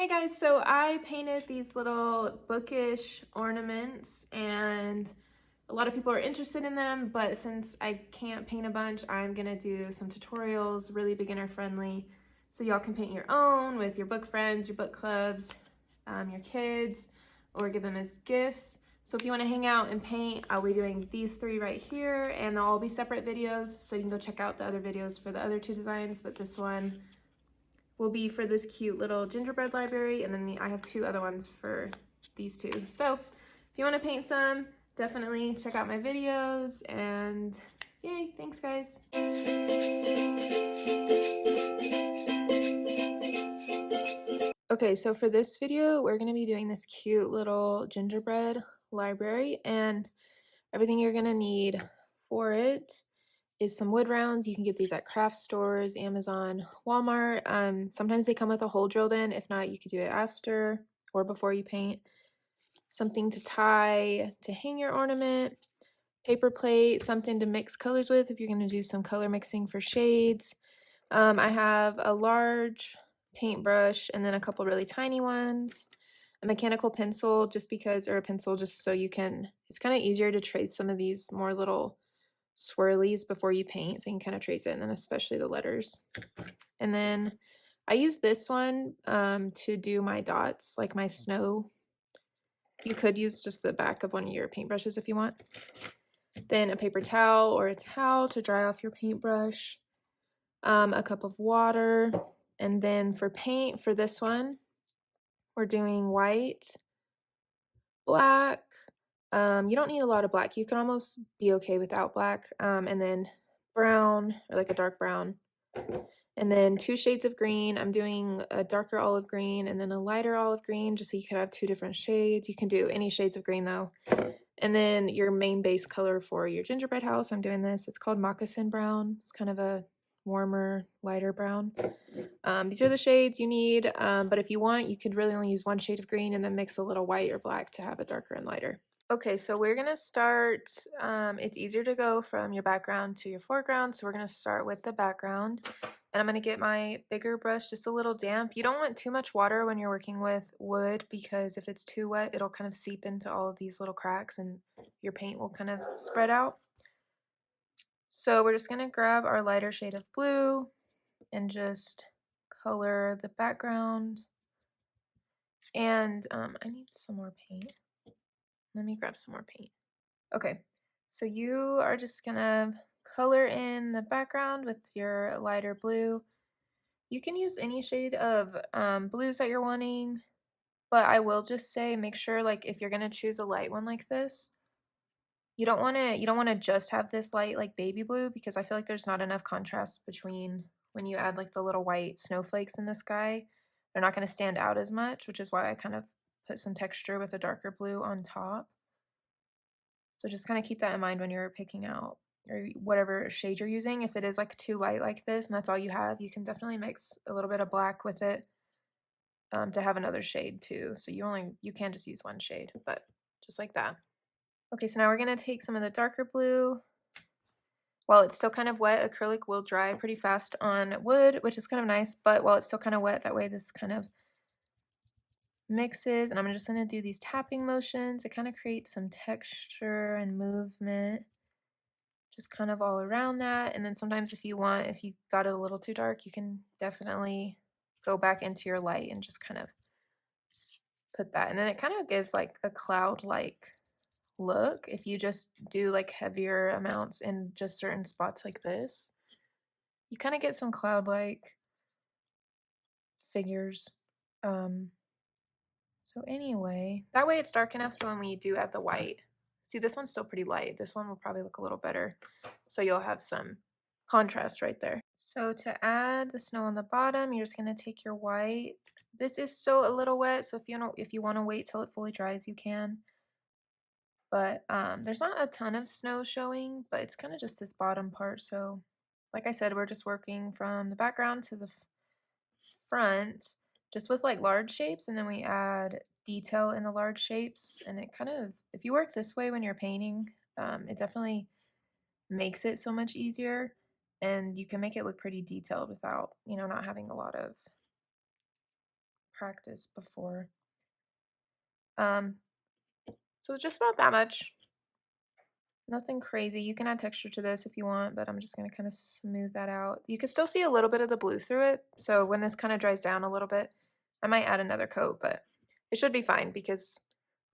Hey guys, so I painted these little bookish ornaments and a lot of people are interested in them, but since I can't paint a bunch, I'm gonna do some tutorials, really beginner friendly, so y'all can paint your own with your book friends, your book clubs, your kids, or give them as gifts. So if you wanna hang out and paint, I'll be doing these three right here, and they'll all be separate videos, so you can go check out the other videos for the other two designs, but this one will be for this cute little gingerbread library, and then I have two other ones for these two. So if you want to paint some, definitely check out my videos, and yay, thanks guys. Okay, so for this video, we're going to be doing this cute little gingerbread library, and everything you're going to need for it is some wood rounds. You can get these at craft stores, Amazon, Walmart. Sometimes they come with a hole drilled in. If not, you could do it after or before you paint. Something to tie to hang your ornament, paper plate, something to mix colors with if you're going to do some color mixing for shades. I have a large paintbrush and then a couple really tiny ones, a mechanical pencil just because, or a pencil just so you can, it's kind of easier to trace some of these more little swirlies before you paint, so you can kind of trace it, and then especially the letters. And then I use this one to do my dots, like my snow. You could use just the back of one of your paintbrushes if you want. Then a paper towel or a towel to dry off your paintbrush, a cup of water, and then for paint for this one, we're doing white, black. You don't need a lot of black. You can almost be okay without black. And then brown, or like a dark brown. And then 2 shades of green. I'm doing a darker olive green and then a lighter olive green, just so you could have 2 different shades. You can do any shades of green though. And then your main base color for your gingerbread house, I'm doing this. It's called moccasin brown. It's kind of a warmer, lighter brown. These are the shades you need, but if you want, you could really only use 1 shade of green and then mix a little white or black to have it darker and lighter. Okay, so we're gonna start, it's easier to go from your background to your foreground, so we're gonna start with the background. And I'm gonna get my bigger brush just a little damp. You don't want too much water when you're working with wood, because if it's too wet, it'll kind of seep into all of these little cracks and your paint will kind of spread out. So we're just gonna grab our lighter shade of blue and just color the background. And I need some more paint. Let me grab some more paint. Okay, so you are just gonna color in the background with your lighter blue. You can use any shade of blues that you're wanting, but I will just say make sure, like, if you're gonna choose a light one like this, you don't want to just have this light like baby blue, because I feel like there's not enough contrast between when you add like the little white snowflakes in the sky. They're not going to stand out as much, which is why I kind of put some texture with a darker blue on top. So just kind of keep that in mind when you're picking out or whatever shade you're using. If it is like too light like this and that's all you have, you can definitely mix a little bit of black with it to have another shade too. So you can just use 1 shade, but just like that. Okay, so now we're going to take some of the darker blue. While it's still kind of wet, acrylic will dry pretty fast on wood, which is kind of nice, but while it's still kind of wet, that way this kind of mixes, and I'm just going to do these tapping motions. It kind of creates some texture and movement, just kind of all around that. And then sometimes if you got it a little too dark, you can definitely go back into your light and just kind of put that. And then it kind of gives like a cloud-like look if you just do like heavier amounts in just certain spots like this. You kind of get some cloud-like figures. So anyway, that way it's dark enough so when we do add the white, see, this one's still pretty light. This one will probably look a little better. So you'll have some contrast right there. So to add the snow on the bottom, you're just going to take your white. This is still a little wet, so if you want to wait till it fully dries, you can. But there's not a ton of snow showing, but it's kind of just this bottom part. So like I said, we're just working from the background to the front, just with like large shapes, and then we add detail in the large shapes. And it kind of, if you work this way when you're painting, it definitely makes it so much easier, and you can make it look pretty detailed without, not having a lot of practice before. So just about that much. Nothing crazy. You can add texture to this if you want, but I'm just going to kind of smooth that out. You can still see a little bit of the blue through it, so when this kind of dries down a little bit, I might add another coat, but it should be fine because,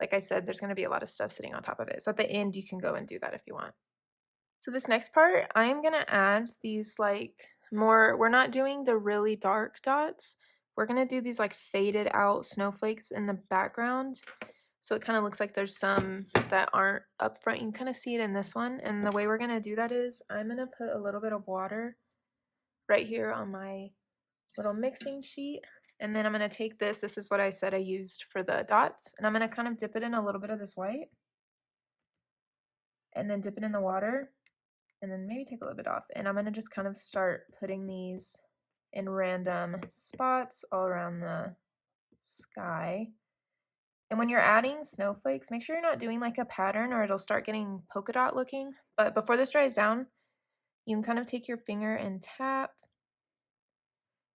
like I said, there's going to be a lot of stuff sitting on top of it. So at the end, you can go and do that if you want. So this next part, I am going to add these like more, we're not doing the really dark dots. We're going to do these like faded out snowflakes in the background. So it kind of looks like there's some that aren't up front. You can kind of see it in this one. And the way we're going to do that is I'm going to put a little bit of water right here on my little mixing sheet. And then I'm going to take this. This is what I said I used for the dots. And I'm going to kind of dip it in a little bit of this white. And then dip it in the water. And then maybe take a little bit off. And I'm going to just kind of start putting these in random spots all around the sky. And when you're adding snowflakes, make sure you're not doing like a pattern or it'll start getting polka dot looking. But before this dries down, you can kind of take your finger and tap.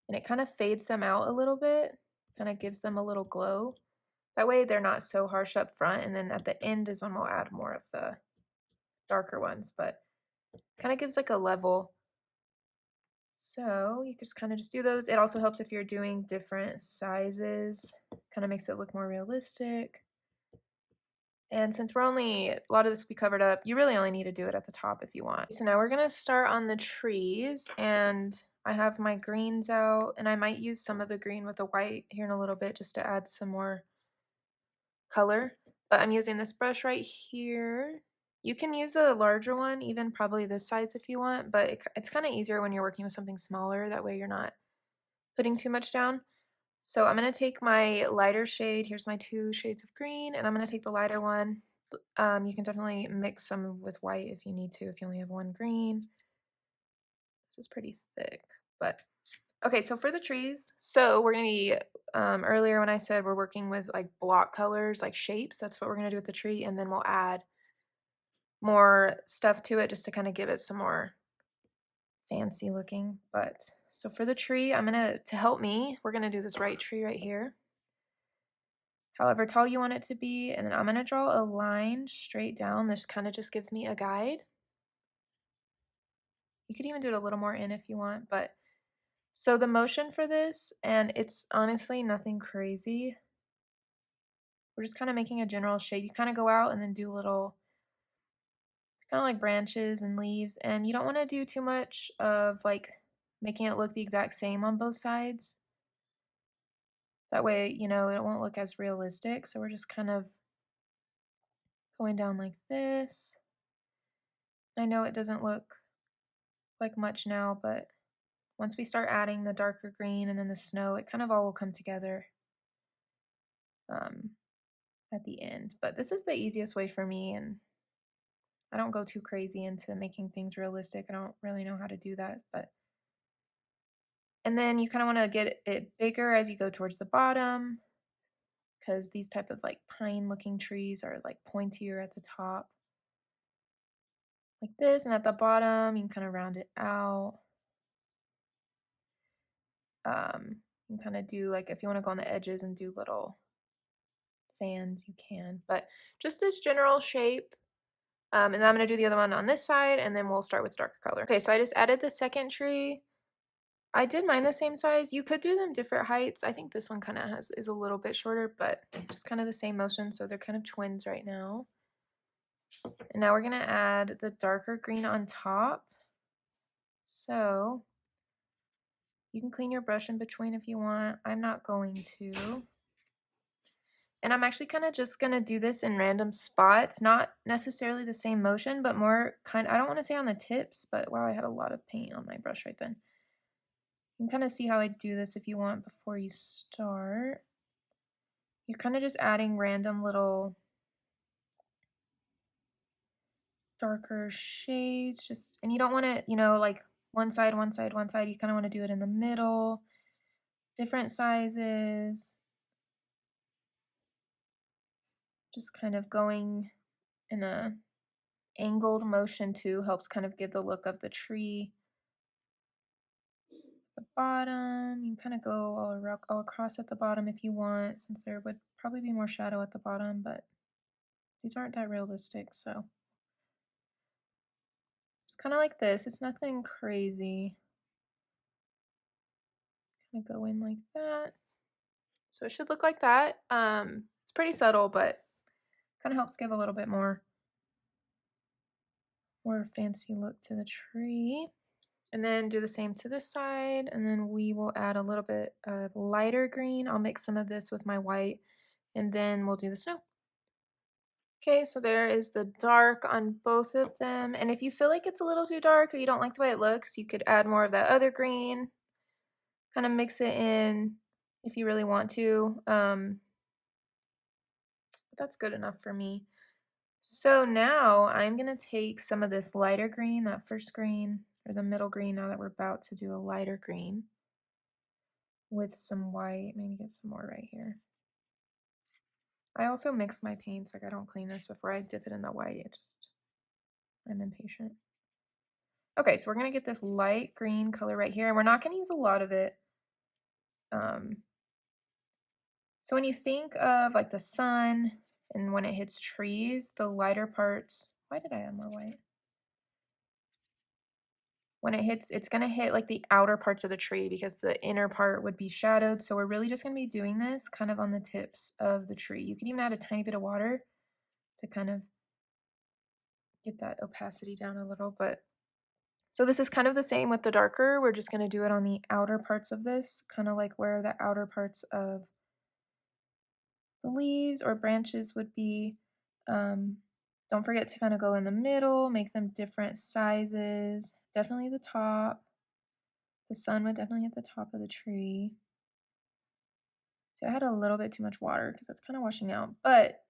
And it kind of fades them out a little bit, kind of gives them a little glow. That way they're not so harsh up front. And then at the end is when we'll add more of the darker ones. But kind of gives like a level. So you just kind of just do those. It also helps if you're doing different sizes, kind of makes it look more realistic. And since we're only, a lot of this will be covered up, you really only need to do it at the top if you want. So now we're going to start on the trees, and I have my greens out, and I might use some of the green with the white here in a little bit just to add some more color. But I'm using this brush right here. You can use a larger one, even probably this size if you want, but it's kind of easier when you're working with something smaller. That way you're not putting too much down. So I'm going to take my lighter shade. Here's my 2 shades of green, and I'm going to take the lighter one. You can definitely mix some with white if you need to, if you only have one green. This is pretty thick, but okay, so for the trees, so we're going to be, earlier when I said we're working with like block colors, like shapes, that's what we're going to do with the tree, and then we'll add more stuff to it just to kind of give it some more fancy looking. But so for the tree, I'm going to help me, we're going to do this right tree right here, however tall you want it to be, and then I'm going to draw a line straight down. This kind of just gives me a guide. You could even do it a little more in if you want, but so the motion for this, and it's honestly nothing crazy. We're just kind of making a general shape. You kind of go out and then do little kind of like branches and leaves, and you don't want to do too much of like making it look the exact same on both sides. That way, you know, it won't look as realistic. So we're just kind of going down like this. I know it doesn't look like much now, but once we start adding the darker green and then the snow, it kind of all will come together at the end. But this is the easiest way for me, and I don't go too crazy into making things realistic. I don't really know how to do that, but and then you kind of want to get it bigger as you go towards the bottom, because these type of like pine looking trees are like pointier at the top like this, and at the bottom you can kind of round it out. You can kind of do like, if you want to go on the edges and do little fans, you can, but just this general shape. And then I'm going to do the other one on this side, and then we'll start with darker color. Okay, so I just added the second tree. I did mine the same size. You could do them different heights. I think this one kind of is a little bit shorter, but just kind of the same motion, so they're kind of twins right now. And now we're going to add the darker green on top. So you can clean your brush in between if you want. I'm not going to. And I'm actually kind of just going to do this in random spots, not necessarily the same motion, but more kind of, I don't want to say on the tips, but wow, I had a lot of paint on my brush right then. You can kind of see how I do this if you want before you start. You're kind of just adding random little darker shades, just, and you don't want to, you know, like one side, one side, one side. You kind of want to do it in the middle, different sizes. Just kind of going in a angled motion too helps kind of give the look of the tree. The bottom. You can kind of go all across at the bottom if you want, since there would probably be more shadow at the bottom, but these aren't that realistic, so it's kind of like this. It's nothing crazy. Kind of go in like that. So it should look like that. It's pretty subtle, but kind of helps give a little bit more fancy look to the tree. And then do the same to this side, and then we will add a little bit of lighter green. I'll mix some of this with my white, and then we'll do the snow. Okay, so there is the dark on both of them, and if you feel like it's a little too dark or you don't like the way it looks, you could add more of that other green, kind of mix it in if you really want to. But that's good enough for me. So now I'm gonna take some of this lighter green, that first green, or the middle green, now that we're about to do a lighter green, with some white, maybe get some more right here. I also mix my paints, like I don't clean this before I dip it in the white, I'm impatient. Okay, so we're gonna get this light green color right here, and we're not gonna use a lot of it. So when you think of like the sun and when it hits trees, the lighter parts, why did I add more white? When it hits, it's gonna hit like the outer parts of the tree because the inner part would be shadowed. So we're really just gonna be doing this kind of on the tips of the tree. You can even add a tiny bit of water to kind of get that opacity down a little, but so this is kind of the same with the darker. We're just gonna do it on the outer parts of this, kind of like where the outer parts of the leaves or branches would be. Don't forget to kind of go in the middle, make them different sizes. Definitely the top. The sun would definitely hit the top of the tree. So I had a little bit too much water because it's kind of washing out, but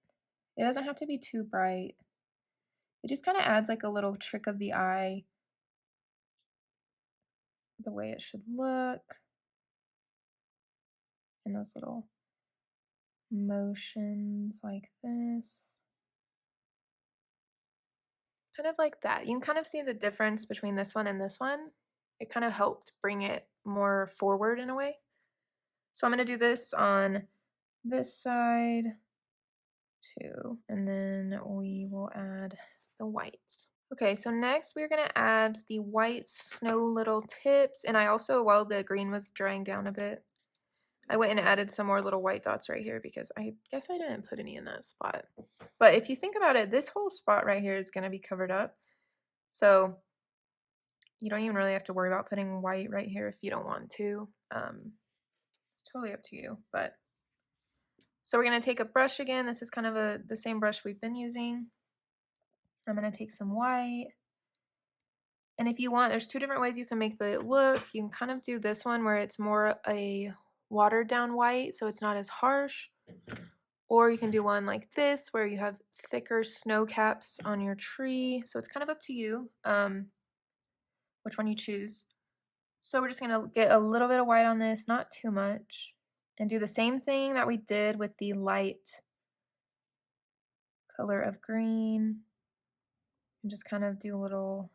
it doesn't have to be too bright. It just kind of adds like a little trick of the eye, the way it should look, and those little motions like this. Kind of like that. You can kind of see the difference between this one and this one. It kind of helped bring it more forward in a way. So I'm going to do this on this side too, and then we will add the whites. Okay, so next we're going to add the white snow little tips, and I also, while the green was drying down a bit, I went and added some more little white dots right here because I guess I didn't put any in that spot. But if you think about it, this whole spot right here is going to be covered up. So you don't even really have to worry about putting white right here if you don't want to. It's totally up to you. But so we're going to take a brush again. This is kind of the same brush we've been using. I'm going to take some white. And if you want, there's two different ways you can make the look. You can kind of do this one where it's more a watered down white, so it's not as harsh. Or you can do one like this where you have thicker snow caps on your tree. So it's kind of up to you which one you choose. So we're just going to get a little bit of white on this, not too much, and do the same thing that we did with the light color of green. And just kind of do a little,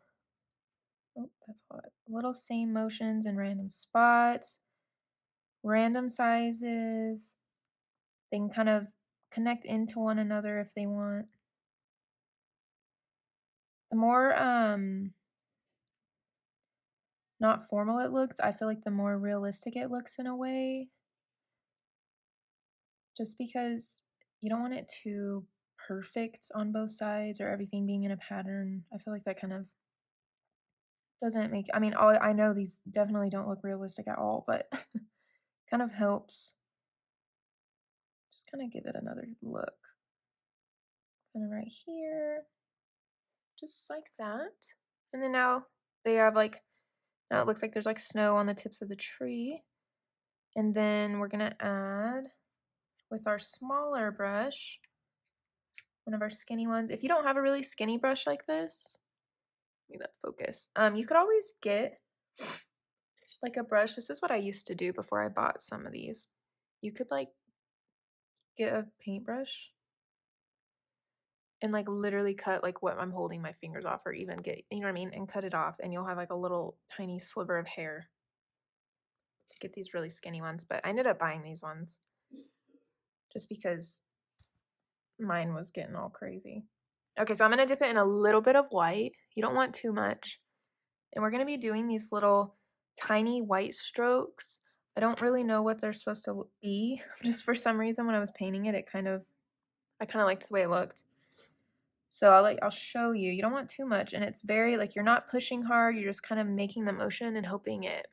oh, that's hot, little same motions in random spots, random sizes. They can kind of connect into one another if they want. The more not formal it looks, I feel like the more realistic it looks in a way. Just because you don't want it too perfect on both sides or everything being in a pattern. I feel like that kind of doesn't make, I mean, I know these definitely don't look realistic at all, but kind of helps. Just kind of give it another look. Kind of right here. Just like that. And then now they have like, now it looks like there's like snow on the tips of the tree. And then we're going to add with our smaller brush, one of our skinny ones. If you don't have a really skinny brush like this, let me let focus. You could always get like a brush. This is what I used to do before I bought some of these. You could like get a paintbrush and like literally cut like what I'm holding my fingers off, or even get, you know what I mean, and cut it off, and you'll have like a little tiny sliver of hair. to get these really skinny ones, but I ended up buying these ones just because mine was getting all crazy. Okay, so I'm going to dip it in a little bit of white. You don't want too much. And we're going to be doing these little tiny white strokes. I don't really know what they're supposed to be. Just for some reason when I was painting it, I kind of liked the way it looked. So I'll show you. You don't want too much, and it's very like you're not pushing hard, you're just kind of making the motion and hoping it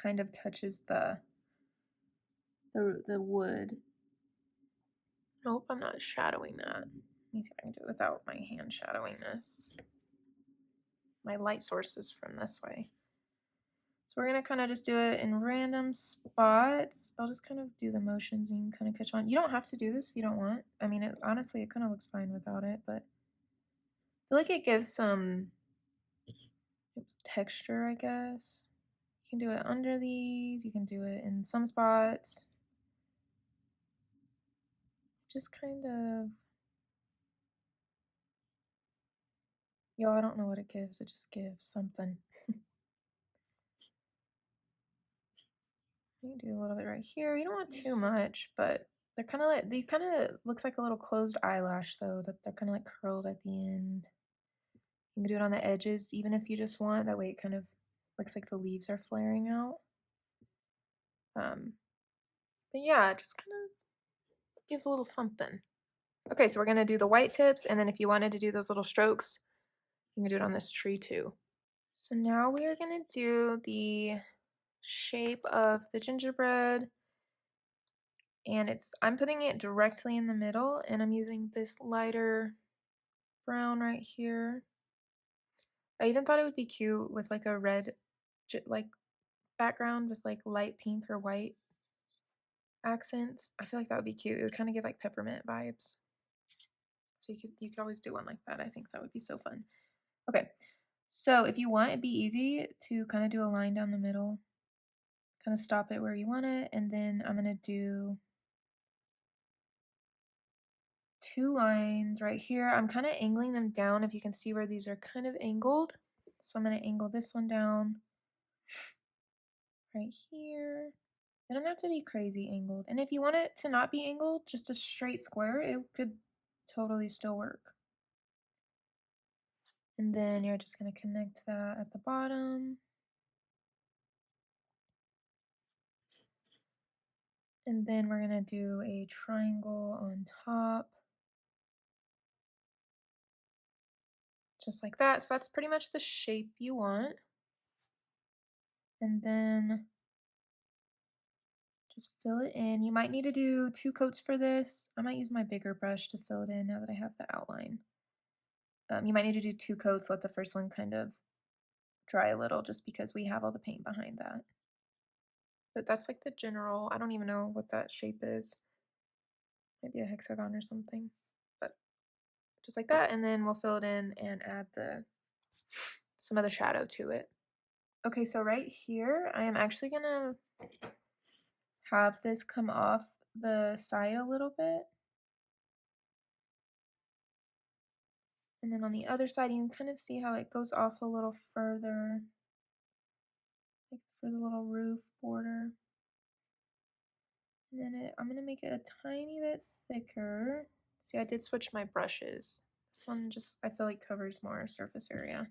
kind of touches the wood. Nope, I'm not shadowing that. Let me see if I can do it without my hand shadowing this. My light source is from this way. So we're gonna kind of just do it in random spots. I'll just kind of do the motions and you can kind of catch on. You don't have to do this if you don't want. I mean, honestly, it kind of looks fine without it, but I feel like it gives some texture, I guess. You can do it under these, you can do it in some spots. Just kind of, I don't know what it gives, it just gives something. You can do a little bit right here. You don't want too much, but they're kind of like, they kind of looks like a little closed eyelash though, that they're kind of like curled at the end. You can do it on the edges even if you just want, that way it kind of looks like the leaves are flaring out. But yeah, it just kind of gives a little something. Okay, so we're gonna do the white tips, and then if you wanted to do those little strokes, you can do it on this tree too. So now we are gonna do the shape of the gingerbread, and I'm putting it directly in the middle, and I'm using this lighter brown right here. I even thought it would be cute with like a red like background with like light pink or white accents. I feel like that would be cute. It would kind of give like peppermint vibes. So you could always do one like that. I think that would be so fun. Okay, so if you want, it'd be easy to kind of do a line down the middle, kind of stop it where you want it, and then I'm gonna do 2 lines right here. I'm kind of angling them down, if you can see where these are kind of angled. So I'm gonna angle this one down right here. It doesn't have to be crazy angled. And if you want it to not be angled, just a straight square, it could totally still work. And then you're just gonna connect that at the bottom. And then we're gonna do a triangle on top. Just like that. So that's pretty much the shape you want. And then just fill it in. You might need to do 2 coats for this. I might use my bigger brush to fill it in now that I have the outline. You might need to do 2 coats, let the first one kind of dry a little just because we have all the paint behind that. But that's like the general, I don't even know what that shape is. Maybe a hexagon or something. But just like that, and then we'll fill it in and add some of the shadow to it. Okay, so right here, I am actually gonna have this come off the side a little bit. And then on the other side, you can kind of see how it goes off a little further, like for the little roof border. And then I'm gonna make it a tiny bit thicker. See, I did switch my brushes. This one just, I feel like covers more surface area.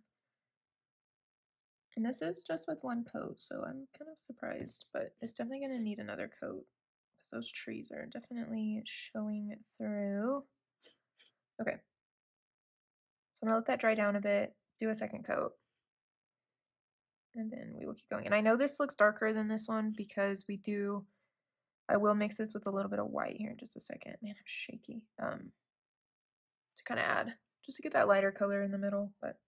And this is just with 1 coat, so I'm kind of surprised, but it's definitely gonna need another coat because those trees are definitely showing through. Okay. So I'm gonna let that dry down a bit, do a 2nd coat, and then we will keep going. And I know this looks darker than this one because I will mix this with a little bit of white here in just a second. Man, I'm shaky. To kind of add, just to get that lighter color in the middle, but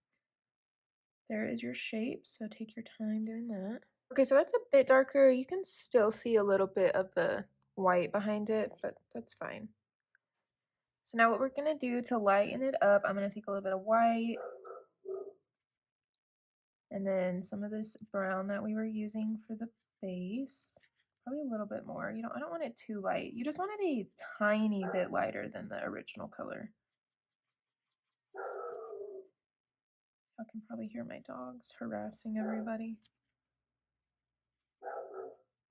there is your shape, so take your time doing that. Okay, so that's a bit darker. You can still see a little bit of the white behind it, but that's fine. So now what we're gonna do to lighten it up, I'm gonna take a little bit of white and then some of this brown that we were using for the base. Probably a little bit more. I don't want it too light. You just want it a tiny bit lighter than the original color. I can probably hear my dogs harassing everybody.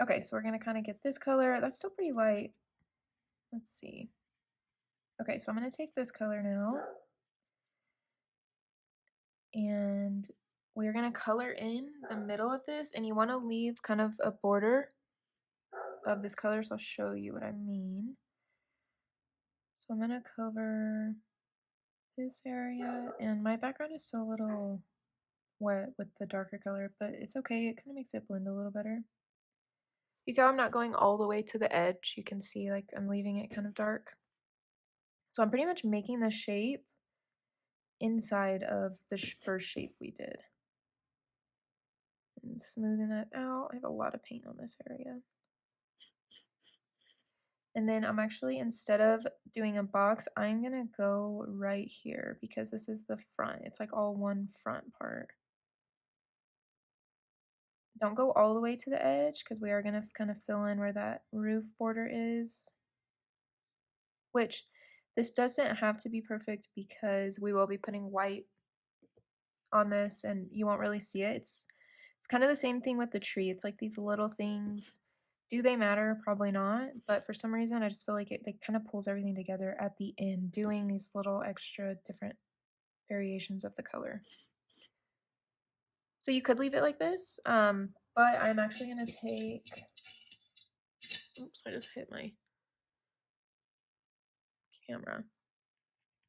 Okay, so we're gonna kind of get this color. That's still pretty light. Let's see. Okay, so I'm gonna take this color now. And we're gonna color in the middle of this, and you wanna leave kind of a border of this color, so I'll show you what I mean. So I'm gonna cover this area, and my background is still a little wet with the darker color, but it's okay. It kind of makes it blend a little better. You see how I'm not going all the way to the edge? You can see like I'm leaving it kind of dark. So I'm pretty much making the shape inside of the first shape we did. And smoothing that out. I have a lot of paint on this area. And then I'm actually, instead of doing a box, I'm gonna go right here because this is the front. It's like all one front part. Don't go all the way to the edge because we are gonna kind of fill in where that roof border is. Which this doesn't have to be perfect because we will be putting white on this and you won't really see it. It's kind of the same thing with the tree. It's like these little things. Do they matter? Probably not. But for some reason, I just feel like it kind of pulls everything together at the end, doing these little extra different variations of the color. So you could leave it like this, but I'm actually going to take, oops, I just hit my camera.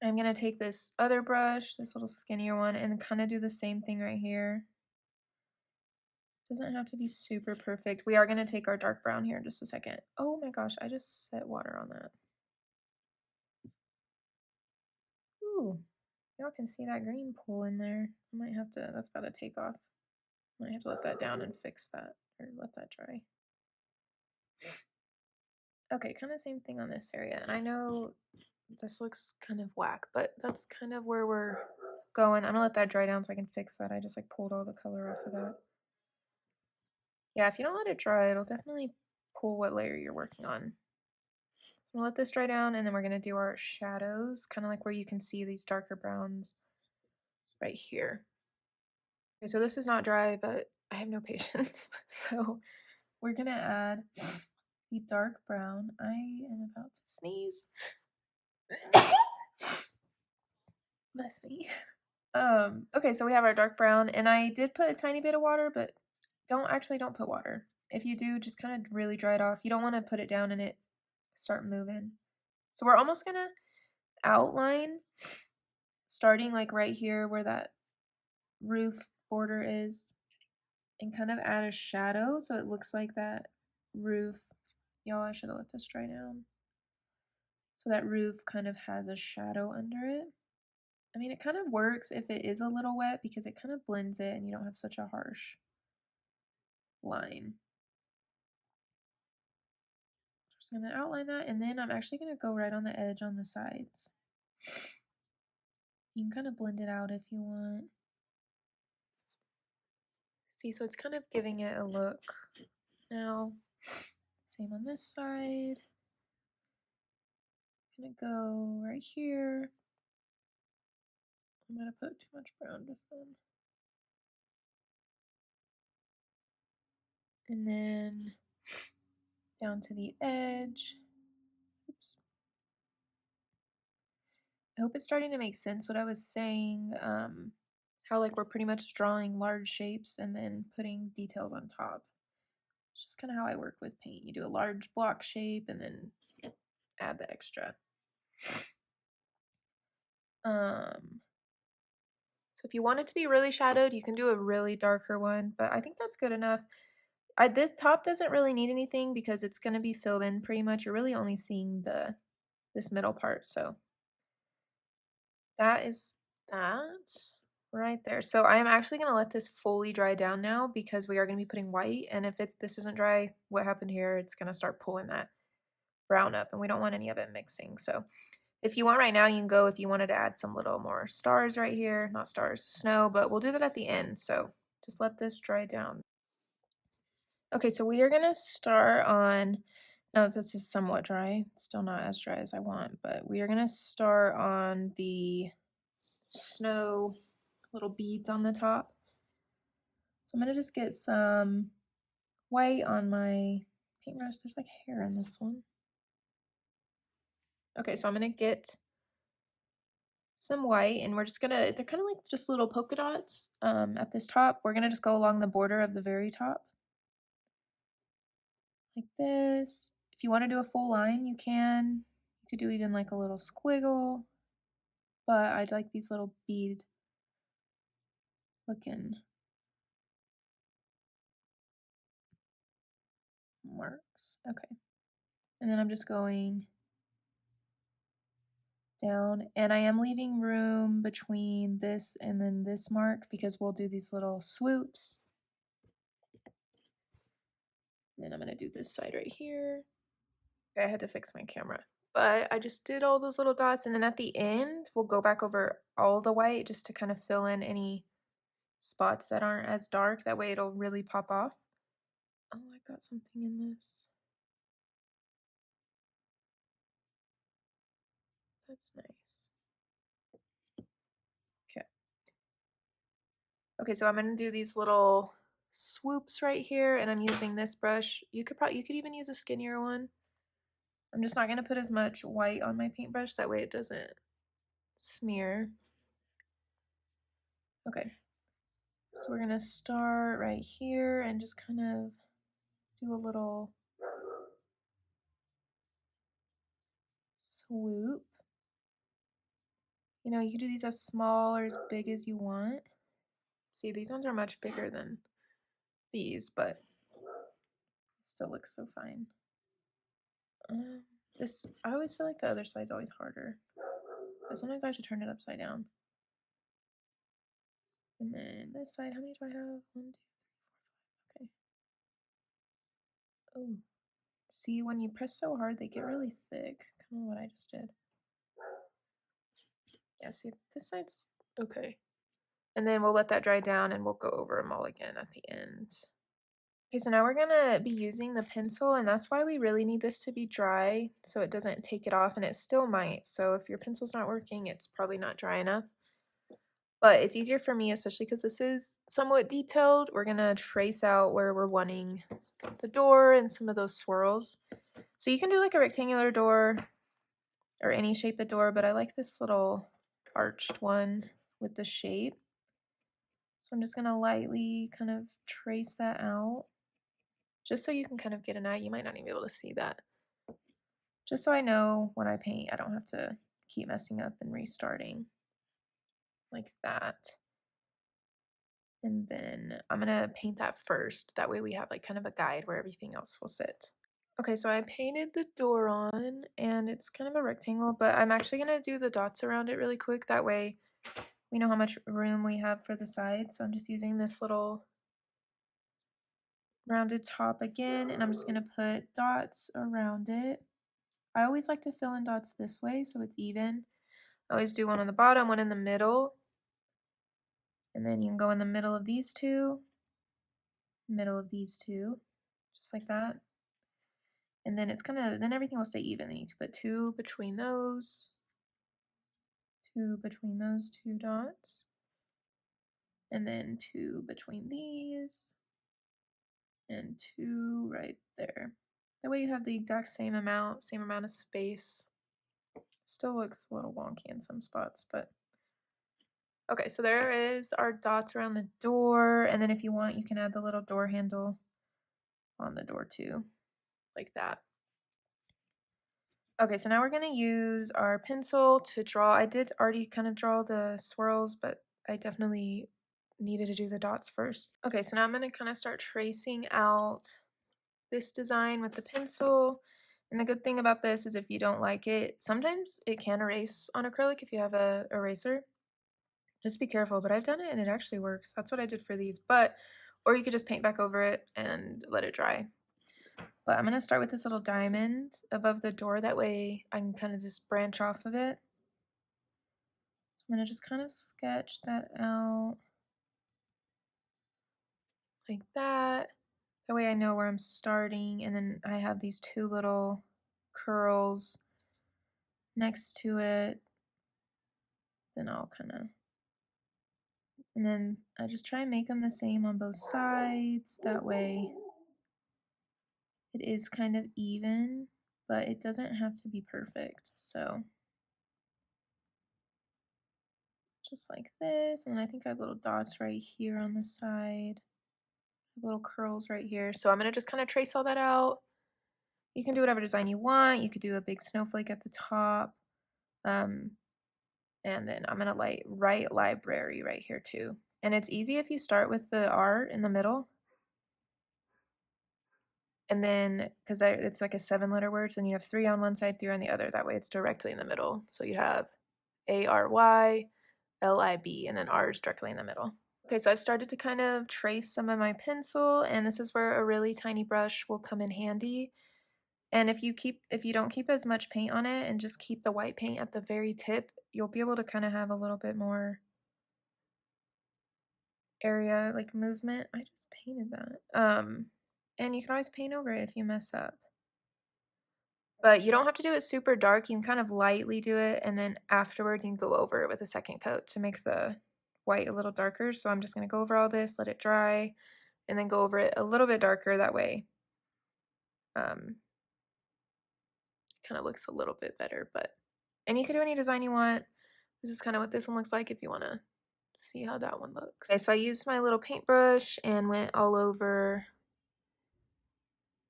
I'm going to take this other brush, this little skinnier one, and kind of do the same thing right here. Doesn't have to be super perfect. We are going to take our dark brown here in just a second. Oh my gosh, I just set water on that. Ooh, y'all can see that green pool in there. I might have to, that's got to take off. Might have to let that down and fix that, or let that dry. Okay, kind of same thing on this area. And I know this looks kind of whack, but that's kind of where we're going. I'm gonna let that dry down so I can fix that. I just like pulled all the color off of that. Yeah, if you don't let it dry, it'll definitely pull what layer you're working on. So I'm gonna let this dry down and then we're gonna do our shadows, kind of like where you can see these darker browns right here. Okay, so this is not dry, but I have no patience. So we're gonna add the dark brown. I am about to sneeze. Bless me. Okay, so we have our dark brown, and I did put a tiny bit of water, but don't put water. If you do, just kind of really dry it off. You don't want to put it down and it start moving. So we're almost gonna outline, starting like right here where that roof border is, and kind of add a shadow so it looks like that roof. Y'all, I should have let this dry down. So that roof kind of has a shadow under it. I mean, it kind of works if it is a little wet because it kind of blends it and you don't have such a harsh line. Just going to outline that, and then I'm actually going to go right on the edge on the sides. You can kind of blend it out if you want. See, so it's kind of giving it a look. Now, same on this side. I'm going to go right here. I'm going to put too much brown just then. And then down to the edge. Oops. I hope it's starting to make sense what I was saying. How like we're pretty much drawing large shapes and then putting details on top. It's just kind of how I work with paint. You do a large block shape and then add the extra. So if you want it to be really shadowed, you can do a really darker one, but I think that's good enough. This top doesn't really need anything because it's going to be filled in pretty much. You're really only seeing this middle part, so that is that right there. So I am actually going to let this fully dry down now because we are going to be putting white, and if this isn't dry, what happened here, it's going to start pulling that brown up, and we don't want any of it mixing. So if you want right now, you can go if you wanted to add some little more stars right here. Not stars, snow, but we'll do that at the end. So just let this dry down. Okay, so we are going to start on, now this is somewhat dry, still not as dry as I want, but we are going to start on the snow little beads on the top. So I'm going to just get some white on my paintbrush. There's like hair in this one. Okay, so I'm gonna get some white, and we're just gonna, they're kind of like just little polka dots at this top. We're gonna just go along the border of the very top. Like this. If you want to do a full line, you can. You could do even like a little squiggle, but I'd like these little bead looking marks. Okay. And then I'm just going down, and I am leaving room between this and then this mark because we'll do these little swoops. Then I'm gonna do this side right here. Okay, I had to fix my camera, but I just did all those little dots, and then at the end we'll go back over all the white just to kind of fill in any spots that aren't as dark. That way it'll really pop off. Oh, I got something in this. That's nice. Okay. Okay, so I'm gonna do these little swoops right here, and I'm using this brush. You could even use a skinnier one. I'm just not gonna put as much white on my paintbrush, that way it doesn't smear. Okay, so we're gonna start right here and just kind of do a little swoop. You know, you can do these as small or as big as you want. See, these ones are much bigger than these, but it still looks so fine. This, I always feel like the other side's always harder, but sometimes I have to turn it upside down. And then this side, how many do I have? 1, 2, 3, 4, 5. Okay. Oh, see, when you press so hard, they get really thick. Kind of what I just did. Yeah, see, this side's okay. And then we'll let that dry down, and we'll go over them all again at the end. Okay, so now we're gonna be using the pencil, and that's why we really need this to be dry so it doesn't take it off, and it still might. So if your pencil's not working, it's probably not dry enough. But it's easier for me, especially because this is somewhat detailed. We're gonna trace out where we're wanting the door and some of those swirls. So you can do like a rectangular door or any shape of door, but I like this little arched one with the shape. So I'm just gonna lightly kind of trace that out, just so you can kind of get an eye. You might not even be able to see that. Just so I know when I paint, I don't have to keep messing up and restarting like that. And then I'm gonna paint that first. That way we have like kind of a guide where everything else will sit. Okay, so I painted the door on, and it's kind of a rectangle, but I'm actually gonna do the dots around it really quick. That way we know how much room we have for the sides. So I'm just using this little rounded top again, and I'm just gonna put dots around it. I always like to fill in dots this way so it's even. I always do one on the bottom, one in the middle, and then you can go in the middle of these two, middle of these two, just like that. And then it's kind of, then everything will stay even. Then you can put 2 between those, 2 between those 2 dots, and then 2 between these, and 2 right there. That way you have the exact same amount of space. Still looks a little wonky in some spots, but okay, so there is our dots around the door, and then if you want, you can add the little door handle on the door too, like that. Okay, so now we're gonna use our pencil to draw. I did already kind of draw the swirls, but I definitely needed to do the dots first. Okay, so now I'm gonna kind of start tracing out this design with the pencil. And the good thing about this is if you don't like it, sometimes it can erase on acrylic if you have a eraser. Just be careful, but I've done it and it actually works. That's what I did for these, or you could just paint back over it and let it dry. But I'm gonna start with this little diamond above the door, that way I can kind of just branch off of it. So I'm gonna just kind of sketch that out like that. That way I know where I'm starting, and then I have these 2 little curls next to it. Then I'll kind of, and then I just try and make them the same on both sides. That way it is kind of even, but it doesn't have to be perfect. So just like this, and I think I have little dots right here on the side, little curls right here. So I'm gonna just kind of trace all that out. You can do whatever design you want. You could do a big snowflake at the top. And then I'm gonna write library right here too. And it's easy if you start with the R in the middle. And then, because it's like a 7-letter word, so then you have 3 on one side, 3 on the other. That way it's directly in the middle. So you have ARY, LIB, and then R is directly in the middle. Okay, so I've started to kind of trace some of my pencil, and this is where a really tiny brush will come in handy. And if you don't keep as much paint on it and just keep the white paint at the very tip, you'll be able to kind of have a little bit more area, like movement. I just painted that. And you can always paint over it if you mess up. But you don't have to do it super dark. You can kind of lightly do it, and then afterward you can go over it with a second coat to make the white a little darker. So I'm just going to go over all this, let it dry, and then go over it a little bit darker. That way kind of looks a little bit better. And you can do any design you want. This is kind of what this one looks like if you want to see how that one looks. Okay, so I used my little paintbrush and went all over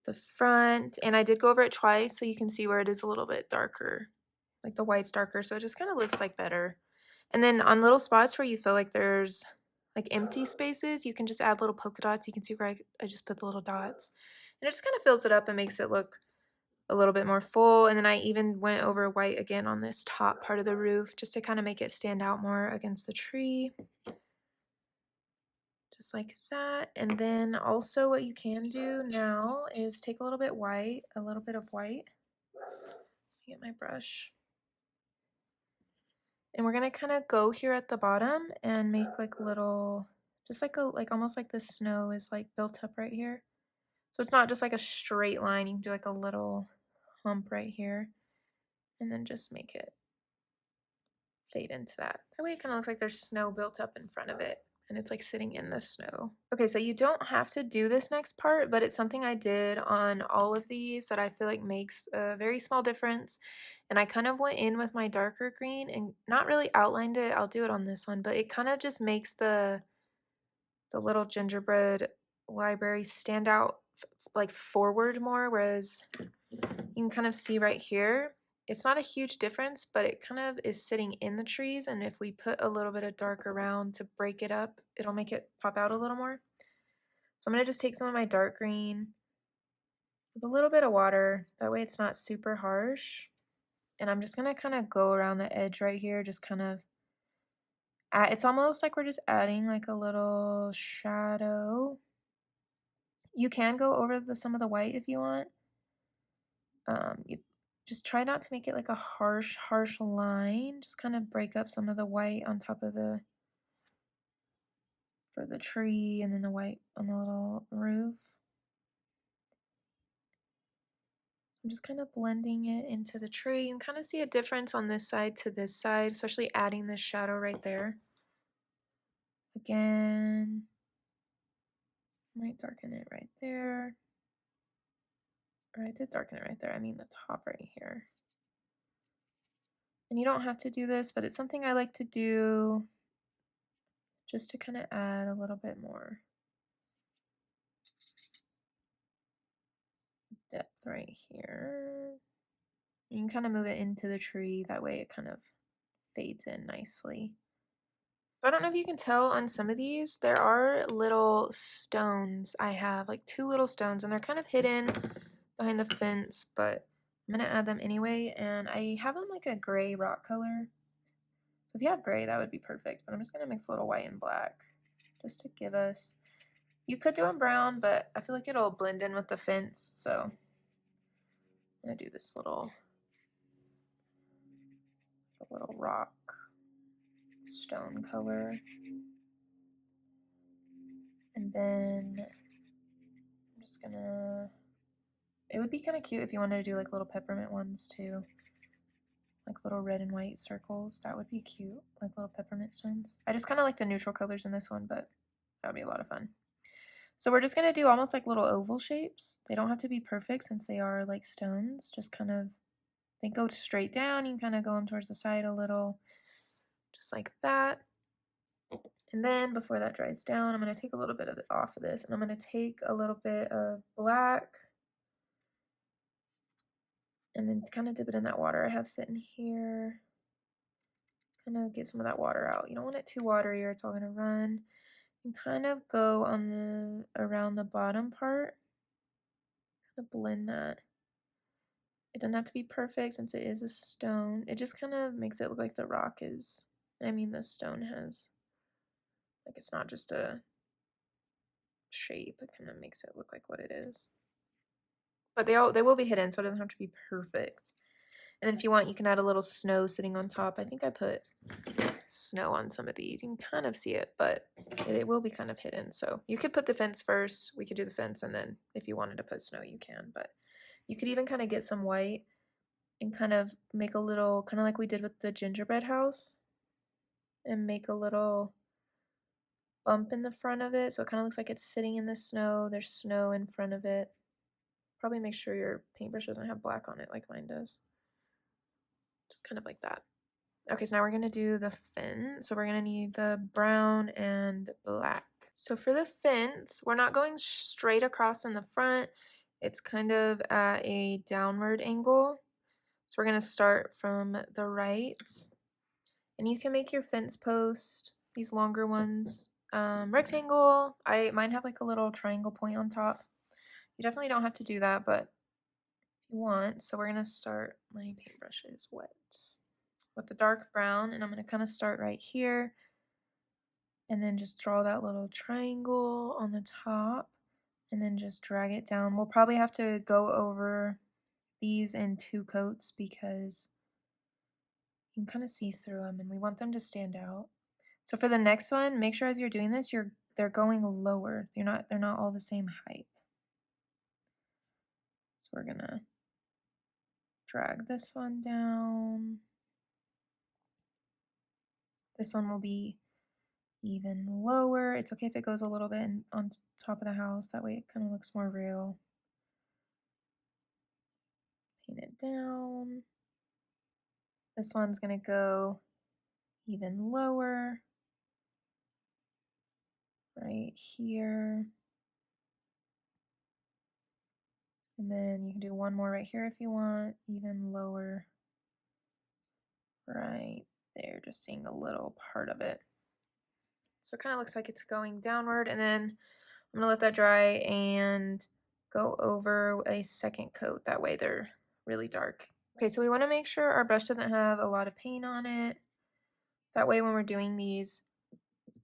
the front, and I did go over it twice so you can see where it is a little bit darker, like the white's darker, so it just kind of looks like better. And then on little spots where you feel like there's like empty spaces, you can just add little polka dots. You can see where I just put the little dots, and it just kind of fills it up and makes it look a little bit more full. And then I even went over white again on this top part of the roof just to kind of make it stand out more against the tree. Just like that. And then also what you can do now is take a little bit of white. Get my brush. And we're gonna kind of go here at the bottom and make like little, just like almost like the snow is like built up right here. So it's not just like a straight line. You can do like a little hump right here, and then just make it fade into that. That way it kind of looks like there's snow built up in front of it, and it's like sitting in the snow. Okay, so you don't have to do this next part, but it's something I did on all of these that I feel like makes a very small difference. And I kind of went in with my darker green and not really outlined it. I'll do it on this one, but it kind of just makes the little gingerbread library stand out like forward more, whereas you can kind of see right here, it's not a huge difference, but it kind of is sitting in the trees, and if we put a little bit of dark around to break it up, it'll make it pop out a little more. So I'm going to just take some of my dark green with a little bit of water, that way it's not super harsh, and I'm just going to kind of go around the edge right here, just kind of it's almost like we're just adding like a little shadow. You can go over some of the white if you want. You just try not to make it like a harsh line. Just kind of break up some of the white on top of for the tree, and then the white on the little roof. I'm just kind of blending it into the tree. You can kind of see a difference on this side to this side, especially adding this shadow right there. Again, might darken it right there. Or I did darken it right there. I mean the top right here. And you don't have to do this, but it's something I like to do just to kind of add a little bit more depth right here. You can kind of move it into the tree, that way it kind of fades in nicely. So I don't know if you can tell on some of these, there are little stones. I have like 2 little stones, and they're kind of hidden behind the fence, but I'm going to add them anyway, and I have them like a gray rock color. So if you have gray, that would be perfect, but I'm just going to mix a little white and black just to give us, you could do them brown, but I feel like it'll blend in with the fence, so I'm going to do this little rock stone color. And then I'm just gonna, it would be kind of cute if you wanted to do like little peppermint ones too, like little red and white circles. That would be cute, like little peppermint stones. I just kind of like the neutral colors in this one, but that would be a lot of fun. So we're just going to do almost like little oval shapes. They don't have to be perfect since they are like stones. Just kind of, they go straight down. You can kind of go them towards the side a little, just like that. And then before that dries down, I'm going to take a little bit of it off of this, and I'm going to take a little bit of black and then kind of dip it in that water I have sitting here. Kind of get some of that water out. You don't want it too watery or it's all going to run. And kind of go on the around the bottom part. Kind of blend that. It doesn't have to be perfect since it is a stone. It just kind of makes it look like the rock is, the stone has, like it's not just a shape. It kind of makes it look like what it is. But they will be hidden, so it doesn't have to be perfect. And then if you want, you can add a little snow sitting on top. I think I put snow on some of these. You can kind of see it, but it will be kind of hidden. So you could put the fence first. We could do the fence, and then if you wanted to put snow, you can. But you could even kind of get some white and kind of make a little, kind of like we did with the gingerbread house, and make a little bump in the front of it. So it kind of looks like it's sitting in the snow. There's snow in front of it. Probably make sure your paintbrush doesn't have black on it like mine does. Just kind of like that. Okay, so now we're going to do the fin. So we're going to need the brown and black. So for the fence, we're not going straight across in the front. It's kind of at a downward angle. So we're going to start from the right. And you can make your fence post, these longer ones, rectangle. Mine have like a little triangle point on top. You definitely don't have to do that, but if you want. So we're going to start, my paintbrush is wet, with the dark brown, and I'm going to kind of start right here and then just draw that little triangle on the top and then just drag it down. We'll probably have to go over these in 2 coats because you can kind of see through them and we want them to stand out. So for the next one, make sure as you're doing this, they're going lower. They're not all the same height. So we're going to drag this one down. This one will be even lower. It's okay if it goes a little bit on top of the house. That way it kind of looks more real. Paint it down. This one's going to go even lower. Right here. And then you can do one more right here if you want. Even lower. Right there. Just seeing a little part of it. So it kind of looks like it's going downward, and then I'm gonna let that dry and go over a second coat. That way they're really dark. Okay, so we want to make sure our brush doesn't have a lot of paint on it. That way when we're doing these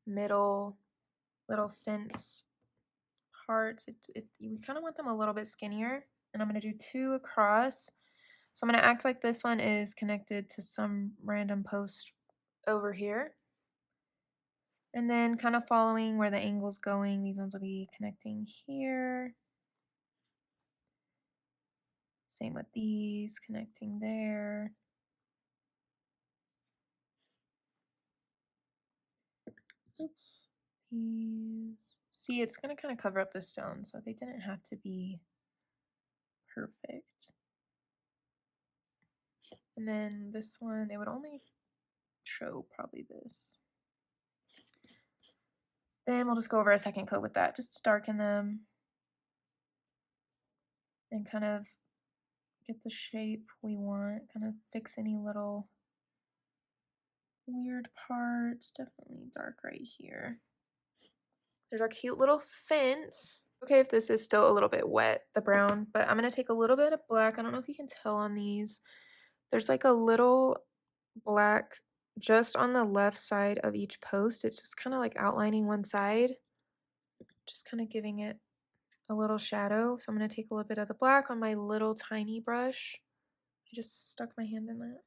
middle little fence parts, we kind of want them a little bit skinnier. And I'm gonna do 2 across. So I'm gonna act like this one is connected to some random post over here. And then kind of following where the angle's going, these ones will be connecting here. Same with these, connecting there. Oops. These. See, it's going to kind of cover up the stone, so they didn't have to be perfect. And then this one, it would only show probably this. Then we'll just go over a second coat with that, just to darken them and kind of get the shape we want, kind of fix any little weird parts. Definitely dark right here. There's our cute little fence. Okay, if this is still a little bit wet, the brown, but I'm going to take a little bit of black. I don't know if you can tell on these. There's like a little black just on the left side of each post. It's just kind of like outlining one side, just kind of giving it a little shadow. So I'm going to take a little bit of the black on my little tiny brush. I just stuck my hand in that.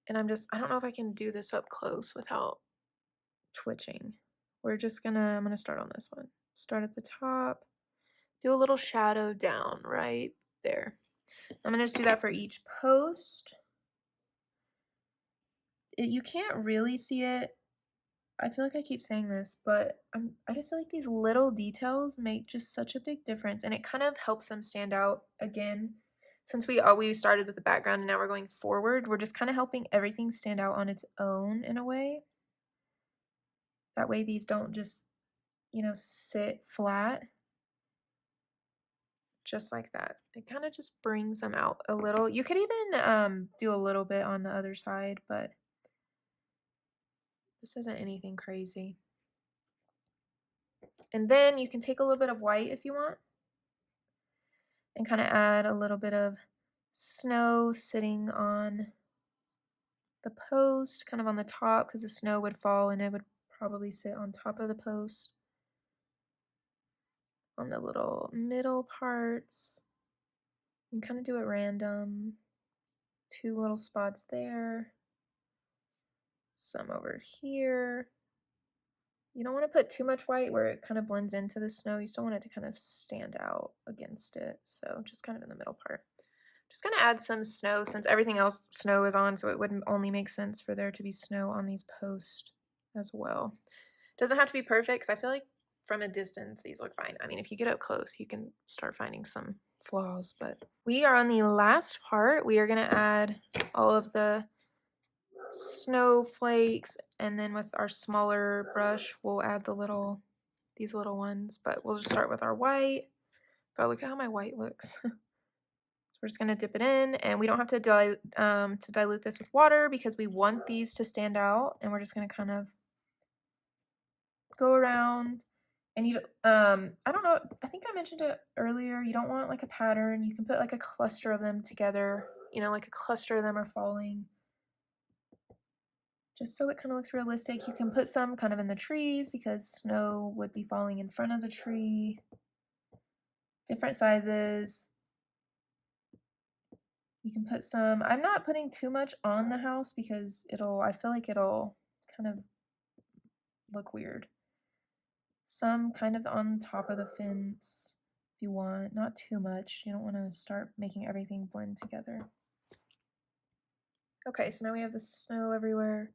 And I don't know if I can do this up close without twitching. I'm gonna start on this one. Start at the top, do a little shadow down right there. I'm gonna just do that for each post. You can't really see it I feel like I keep saying this, but I just feel like these little details make just such a big difference, and it kind of helps them stand out again. Since we started with the background and now we're going forward, we're just kind of helping everything stand out on its own in a way. That way these don't just, you know, sit flat. Just like that. It kind of just brings them out a little. You could even do a little bit on the other side, but this isn't anything crazy. And then you can take a little bit of white if you want and kind of add a little bit of snow sitting on the post, kind of on the top, because the snow would fall and it would probably sit on top of the post. On the little middle parts. And kind of do it random. 2 little spots there. Some over here. You don't want to put too much white where it kind of blends into the snow. You still want it to kind of stand out against it. So just kind of in the middle part. Just gonna add some snow since everything else snow is on, so it wouldn't only make sense for there to be snow on these posts as well. Doesn't have to be perfect, because I feel like from a distance these look fine. I mean, if you get up close, you can start finding some flaws, but we are on the last part. We are gonna add all of the snowflakes, and then with our smaller brush, we'll add these little ones, but we'll just start with our white. God, look at how my white looks. We're just going to dip it in, and we don't have to dilute this with water because we want these to stand out, and we're just going to kind of go around. And you I don't know, I think I mentioned it earlier, you don't want like a pattern. You can put like a cluster of them together, you know, like a cluster of them are falling, just so it kind of looks realistic. You can put some kind of in the trees because snow would be falling in front of the tree. Different sizes. You can put some. I'm not putting too much on the house because I feel like it'll kind of look weird. Some kind of on top of the fence if you want, not too much. You don't want to start making everything blend together. Okay, so now we have the snow everywhere.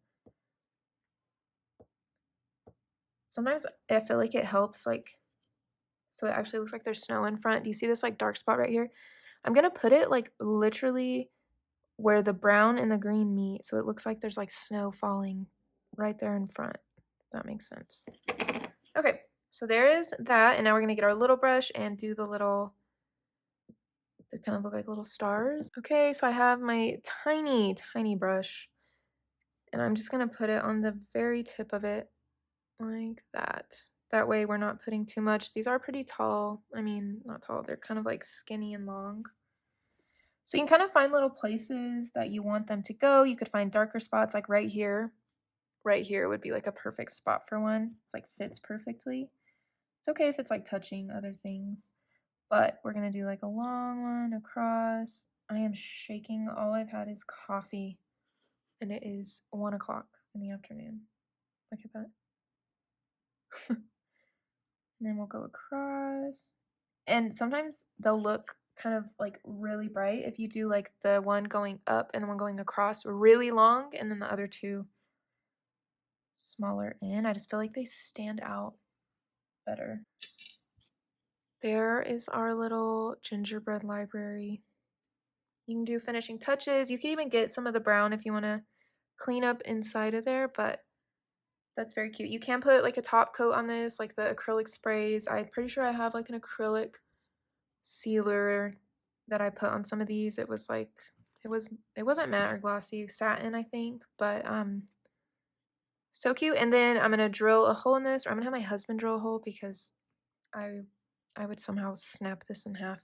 Sometimes I feel like it helps, like, so it actually looks like there's snow in front. Do you see this like dark spot right here? I'm gonna put it like literally where the brown and the green meet, so it looks like there's like snow falling right there in front. If that makes sense. Okay, so there is that, and now we're gonna get our little brush and do the little, they kind of look like little stars. Okay, so I have my tiny brush, and I'm just gonna put it on the very tip of it like that. That way we're not putting too much. These are pretty tall. I mean, not tall, they're kind of like skinny and long. So you can kind of find little places that you want them to go. You could find darker spots like right here. Right here would be like a perfect spot for one. It's like fits perfectly. It's okay if it's like touching other things, but we're gonna do like a long one across. I am shaking. All I've had is coffee, and it is 1 o'clock in the afternoon. Look at that. And then we'll go across. And sometimes they'll look kind of like really bright if you do like the one going up and the one going across really long, and then the other two smaller in. I just feel like they stand out better. There is our little gingerbread library. You can do finishing touches. You can even get some of the brown if you want to clean up inside of there, but that's very cute. You can put like a top coat on this, like the acrylic sprays. I'm pretty sure I have like an acrylic sealer that I put on some of these. It was like, it wasn't matte or glossy, satin, I think, but so cute. And then I'm gonna drill a hole in this, or I'm gonna have my husband drill a hole because I would somehow snap this in half.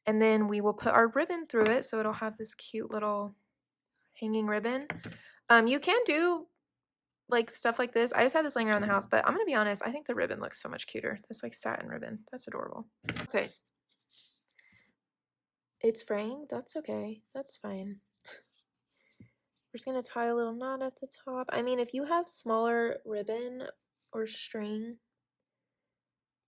And then we will put our ribbon through it, so it'll have this cute little hanging ribbon. You can do like stuff like this. I just had this laying around the house, but I'm gonna be honest, I think the ribbon looks so much cuter. This like satin ribbon. That's adorable. Okay. It's fraying. That's okay. That's fine. We're just gonna tie a little knot at the top. I mean, if you have smaller ribbon or string,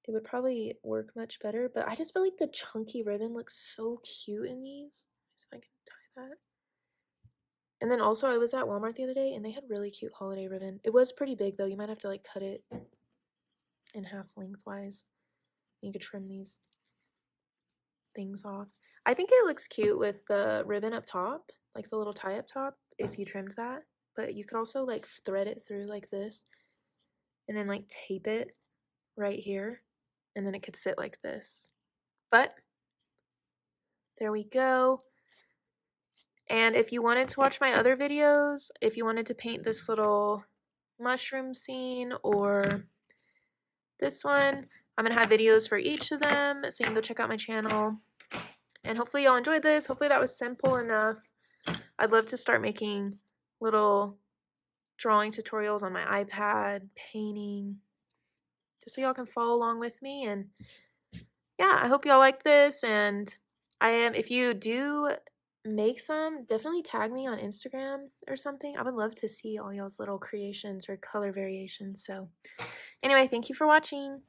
it would probably work much better, but I just feel like the chunky ribbon looks so cute in these. So I can tie that. And then also I was at Walmart the other day and they had really cute holiday ribbon. It was pretty big though. You might have to like cut it in half lengthwise. You could trim these things off. I think it looks cute with the ribbon up top, like the little tie up top, if you trimmed that. But you could also like thread it through like this and then like tape it right here, and then it could sit like this. But there we go. And if you wanted to watch my other videos, if you wanted to paint this little mushroom scene or this one, I'm going to have videos for each of them, so you can go check out my channel. And hopefully y'all enjoyed this. Hopefully that was simple enough. I'd love to start making little drawing tutorials on my iPad, painting, just so y'all can follow along with me. And yeah, I hope y'all like this. And if you do make some, definitely tag me on Instagram or something. I would love to see all y'all's little creations or color variations. So anyway, thank you for watching.